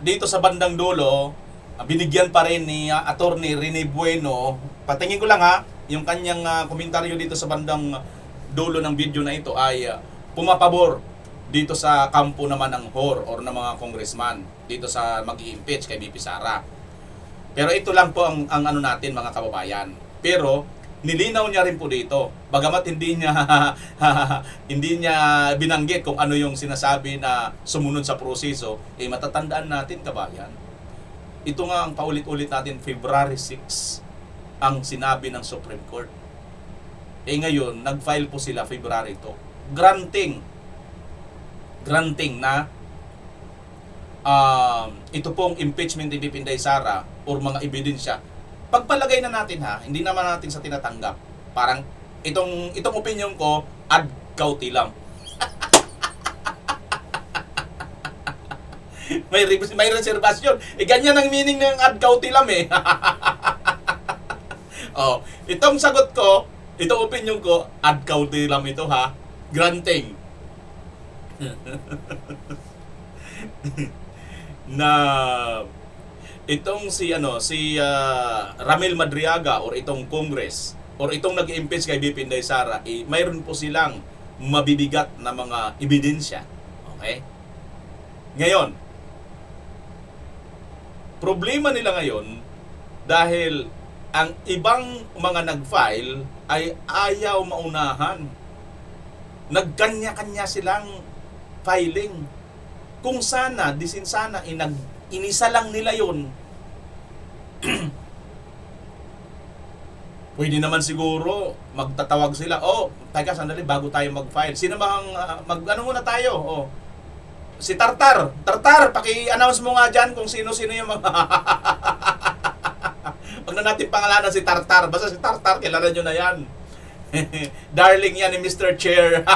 dito sa bandang dulo, binigyan pa rin ni Attorney Rene Bueno. Patingin ko lang ha, yung kanyang komentaryo dito sa bandang dulo ng video na ito ay pumapabor dito sa kampo naman ng HOR or ng mga congressman dito sa mag-i-impeach kay BP Sara. Pero ito lang po ang ano natin, mga kababayan. Pero nilinaw niya rin po dito, bagamat hindi niya binanggit kung ano yung sinasabi na sumunod sa proseso, matatandaan natin, kabayan, ito nga ang paulit-ulit natin, February 6 ang sinabi ng Supreme Court. Ngayon, nag-file po sila February 2, granting na ito pong impeachment ni BP Inday Sara or mga ebidensya. Pagpalagay na natin ha, hindi naman natin sa tinatanggap. Parang itong opinion ko, ad cautelam. may reservasyon. Ganyan ang meaning ng ad cautelam eh. Oh, itong sagot ko, itong opinion ko, ad cautelam ito ha. Granting. Na itong si Ramil Madriaga or itong Congress or itong nag-impeach kay BP Inday Sara, mayroon po silang mabibigat na mga ebidensya. Okay? Ngayon, problema nila ngayon dahil ang ibang mga nag-file ay ayaw maunahan. Nagkanya-kanya silang filing. Kung sana, sana, inisa lang nila yun. Pwede naman siguro magtatawag sila, teka sandali bago tayo mag-file. Sino ba ang ano muna tayo? Si Tartar, paki-announce mo nga diyan kung sino-sino yung mga pag na natin pangalanan si Tartar. Basta si Tartar, kilala nyo na yan. Darling yan ni Mr. Chair.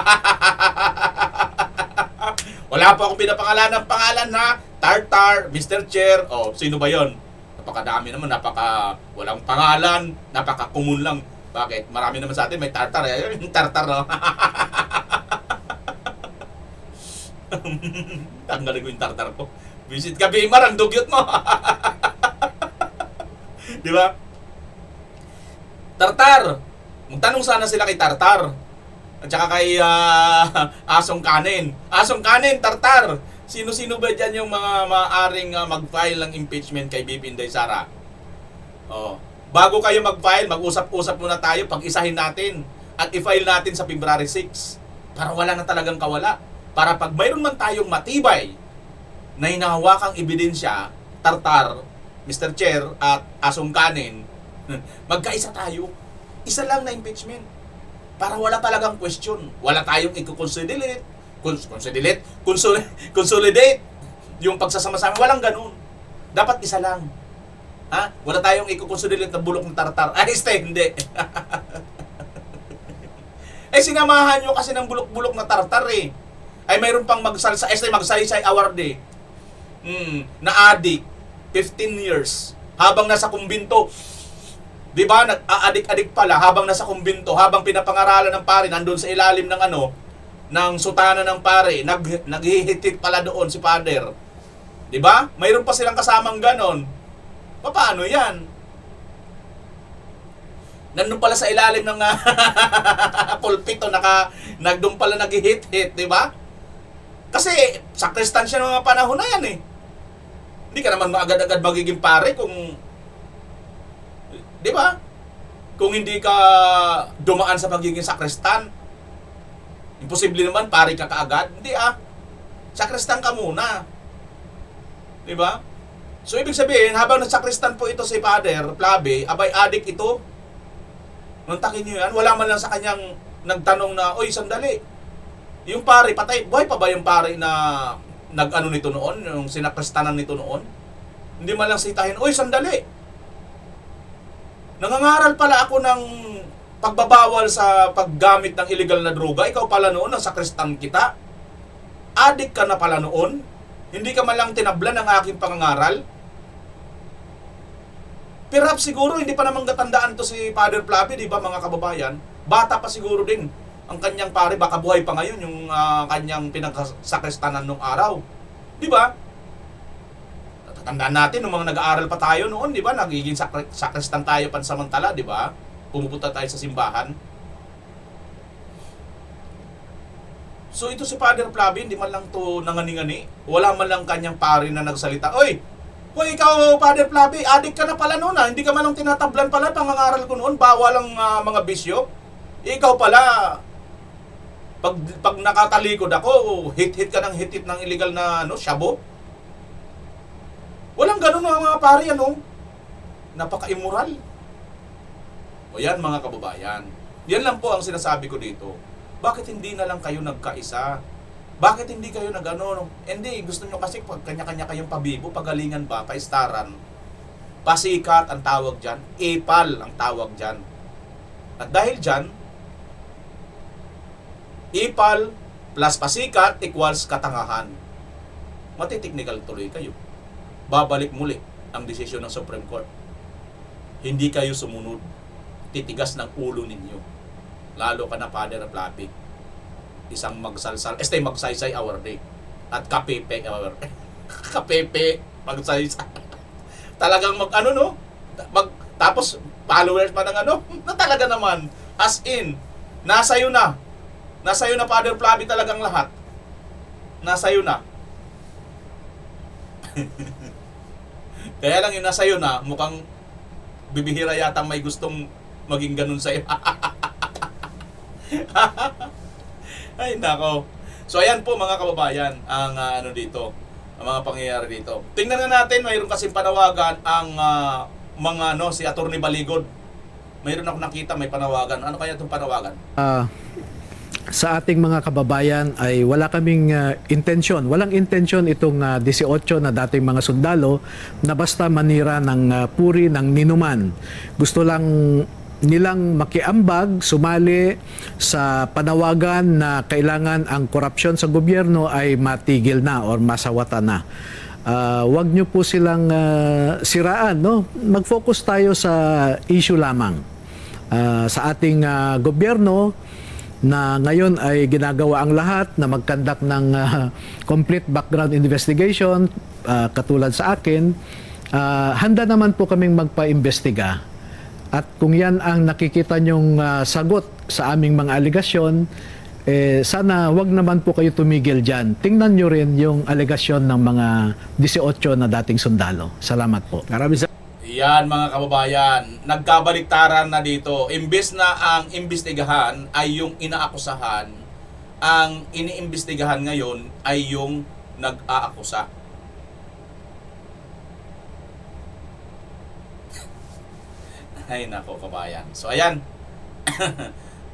Wala po akong pinapangalan ng pangalan na Tartar, Mr. Chair. Oh, sino ba yon? Napakadami naman, walang pangalan, napaka-common lang. Bakit? Marami naman sa atin, may Tartar. Yung Tartar, no? Tanggalin ko yung Tartar ko. Visit ka, Bimar, ang dugyot mo. Di ba? Tartar. Magtanong sana sila kay Tartar. At saka kay Asong Kanin. Asong Kanin, Tartar. Sino-sino ba dyan yung mga maaaring mag-file ng impeachment kay BP Inday Sara? Oh. Bago kayo mag-file, mag-usap-usap muna tayo, pag-isahin natin. At i-file natin sa February 6. Para wala na talagang kawala. Para pag mayroon man tayong matibay na hinahawakang ebidensya, Tartar, Mr. Chair, at Asong Kanin, magkaisa tayo. Isa lang na impeachment. Para wala talagang question. Wala tayong i-consolidate. Consolidate yung pagsasama-sama. Walang ganun. Dapat isa lang. Ha? Wala tayong i-consolidate na bulok ng Tartar. Ay, hindi. Sinamahan nyo kasi ng bulok-bulok na Tartar eh. Ay, mayroon pang magsaysay award eh. Na adik. 15 years. Habang nasa kumbinto. Di ba? Nag-aadik-adik pala habang nasa kumbinto, habang pinapangaralan ng pare, nandun sa ilalim ng ng sutana ng pare, naghihitik pala doon si Father. Di ba? Mayroon pa silang kasamang ganon. Paano yan? Nandun pala sa ilalim ng pulpito, nagdun pala naghihit-hit, di ba? Kasi sakristan siya ng mga panahon na yan eh. Hindi ka naman agad-agad magiging pare kung, di ba? Kung hindi ka dumaan sa pagiging sakristan, imposible naman pare ka kaagad. Hindi sakristan ka muna. Di ba? So ibig sabihin, habang nagsakristan po ito si Father Plabe, abay adik ito. Nuntakin niyo yan, wala man lang sa kanyang nagtanong na, oy, sandali. Yung pare, patay, buhay pa ba yung pare na nag-ano nito noon, yung sinakristanan nito noon? Hindi man lang sitahin, oy, sandali. Nangangaral pala ako ng pagbabawal sa paggamit ng illegal na droga. Ikaw pala noon, ang sakristan kita. Adik ka na pala noon. Hindi ka man lang tinablan ng aking pangangaral. Perhaps siguro, hindi pa naman gatandaan to si Father Plabe, di ba mga kababayan? Bata pa siguro din ang kanyang pare, baka buhay pa ngayon yung kanyang pinagsakrestanan nung araw. Di ba? Tatandaan natin, nung mga nag-aaral pa tayo noon, di ba? Nagiging sakristan tayo pansamantala, di ba? Pumupunta tayo sa simbahan. So ito si Father Plabe, hindi man lang to nangani-ngani. Wala man lang kanyang pare na nagsalita, oy, ikaw, Father Plabe, adik ka na pala noon Hindi ka man lang tinatablan pala, pangangaral ko noon, bawal ang mga bisyo. Ikaw pala, pag nakatalikod ako, hit-hit ka ng hit-hit ng illegal na shabu. Walang ganun mga pare, napaka-immoral. O yan mga kababayan, yan lang po ang sinasabi ko dito. Bakit hindi na lang kayo nagkaisa? Bakit hindi kayo nag-ano? Hindi, gusto nyo kasi pag kanya-kanya kayong pabibo, pagalingan ba, paistaran. Pasikat ang tawag dyan, ipal ang tawag dyan. At dahil dyan, ipal plus pasikat equals katangahan. Matiteknikal tuloy kayo. Babalik muli ang desisyon ng Supreme Court. Hindi kayo sumunod. Titigas ng ulo ninyo. Lalo ka na, Father Plabe. Isang magsaysay our day. At kapepe our day. Kapepe, magsaysay. Talagang tapos followers pa ng na talaga naman. As in, nasa'yo na. Nasa'yo na, Father Plabe, talagang lahat. Nasa'yo na. Kaya lang yung nasa'yo na, mukhang bibihira yatang may gustong maging ganun sa'yo. Ay, nako. So, ayan po mga kababayan, ang dito, ang mga pangyayari dito. Tingnan na natin, mayroon kasing panawagan ang si Atty. Baligod. Mayroon ako nakita, may panawagan. Ano kaya itong panawagan? sa ating mga kababayan ay wala kaming intensyon. Walang intensyon itong 18 na dating mga sundalo na basta manira ng puri ng ninuman. Gusto lang nilang makiambag, sumali sa panawagan na kailangan ang korupsyon sa gobyerno ay matigil na or masawata na. Wag nyo po silang siraan, no? Mag-focus tayo sa issue lamang. Sa ating gobyerno na ngayon ay ginagawa ang lahat na mag-conduct ng complete background investigation katulad sa akin, handa naman po kaming magpa-imbestiga. At kung yan ang nakikita nyong sagot sa aming mga aligasyon, sana wag naman po kayo tumigil dyan. Tingnan nyo rin yung aligasyon ng mga 18 na dating sundalo. Salamat po. Yan mga kababayan, nagkabaliktaran na dito. Imbes na ang imbestigahan ay yung inaakusahan, ang iniimbestigahan ngayon ay yung nag-aakusa. Ay nako kabayan. So ayan,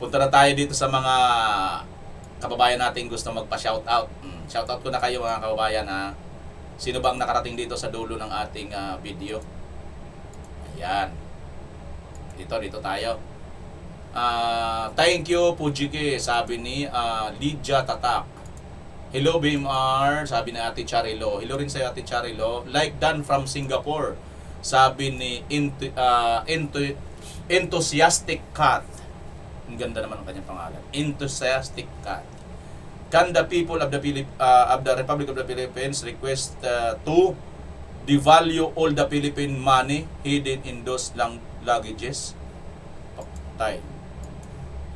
punta na tayo dito sa mga kababayan natin gusto magpa-shoutout. Shoutout ko na kayo mga kababayan ha. Sino bang nakarating dito sa dulo ng ating video? Ayan. Dito tayo. Thank you, Pujike, sabi ni Lydia Tatak. Hello, BMR, sabi ni Ate Charilo. Hello rin sa Ate Charilo. Like Dan from Singapore, sabi ni Enthusiastic Cat. Ang ganda naman ang kanyang pangalan. Enthusiastic Cat. Can the people of the Republic of the Philippines request to devalue all the Philippine money hidden in those luggages? Patay.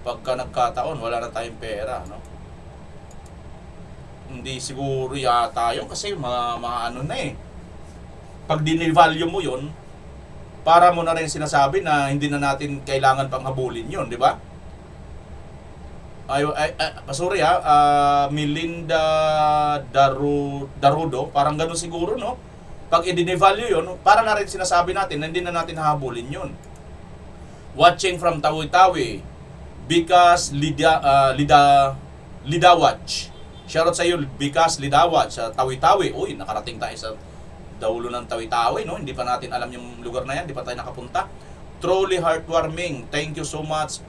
Pagka nagkataon, wala na tayong pera, no? Hindi siguro yata yun kasi mga ano na eh. Pag dinivalue mo yun, para mo na rin sinasabi na hindi na natin kailangan pang habulin yun, di ba? Sorry Melinda Darudo, parang ganun siguro, no? Pag i-devalue yun, para na rin sinasabi natin na hindi na natin hahabulin yun. Watching from Tawi-Tawi, Bikas Lidawaj. Shoutout sa iyo, Bikas Lidawaj sa Tawi-Tawi. Uy, nakarating tayo sa daulo ng Tawi-Tawi, no? Hindi pa natin alam yung lugar na yan, hindi pa tayo nakapunta. Truly heartwarming. Thank you so much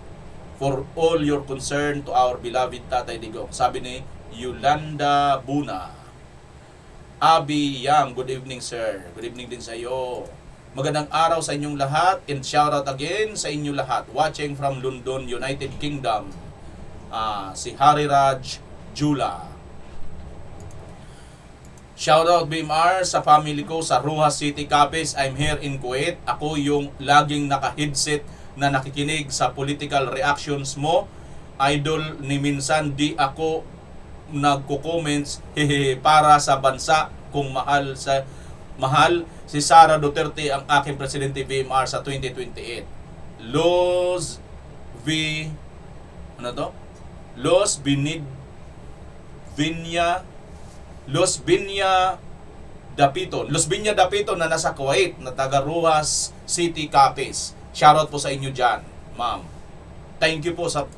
for all your concern to our beloved Tatay Digong. Sabi ni Yolanda Buna. Abi Yang, good evening sir. Good evening din sa iyo. Magandang araw sa inyong lahat and shoutout again sa inyo lahat. Watching from London, United Kingdom. Si Hari Raj Jula. Shoutout BMR sa family ko sa Rojas City, Capiz. I'm here in Kuwait. Ako yung laging naka-headset na nakikinig sa political reactions mo. Idol, ni minsan di ako nagko-comments para sa bansa kung mahal si Sara Duterte ang aking presidente BMR sa 2028. Los Viña Dapito na nasa Kuwait na taga Rojas City, Capiz. Shoutout po sa inyo dyan, ma'am. Thank you po sa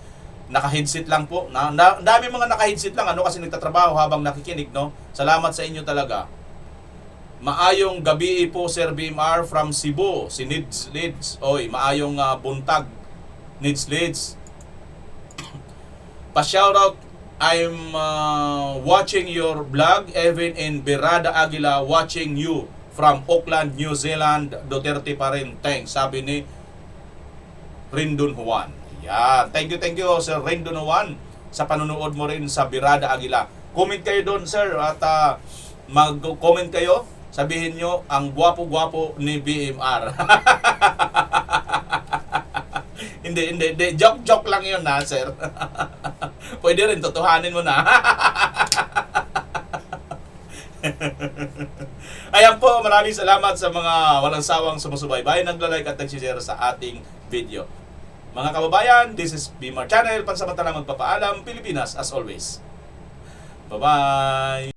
naka-headset lang po. Dami mga naka-headset lang kasi nagtatrabaho habang nakikinig, no? Salamat sa inyo talaga. Maayong gabi po Sir BMR from Cebu, si Nids Lids. Oy, maayong buntag Nids Lids. Pa-shoutout, I'm watching your vlog, even in Birada Aguila, watching you from Auckland, New Zealand. Duterte pa rin. Thanks, sabi ni Rindon Juan. Yan. Thank you, Sir Rindon Juan, sa panunood mo rin sa Birada Aguila. Comment kayo doon, sir, at mag-comment kayo. Sabihin nyo, ang gwapo-gwapo ni BMR. Hindi. Joke lang yun, sir. Pwede rin, tutuhanin mo na. Ayan po, maraming salamat sa mga walang sawang sumusubaybay, nagla-like at nag-share sa ating video. Mga kababayan, this is BMR Channel, pansamantala magpapaalam, Pilipinas as always. Bye-bye!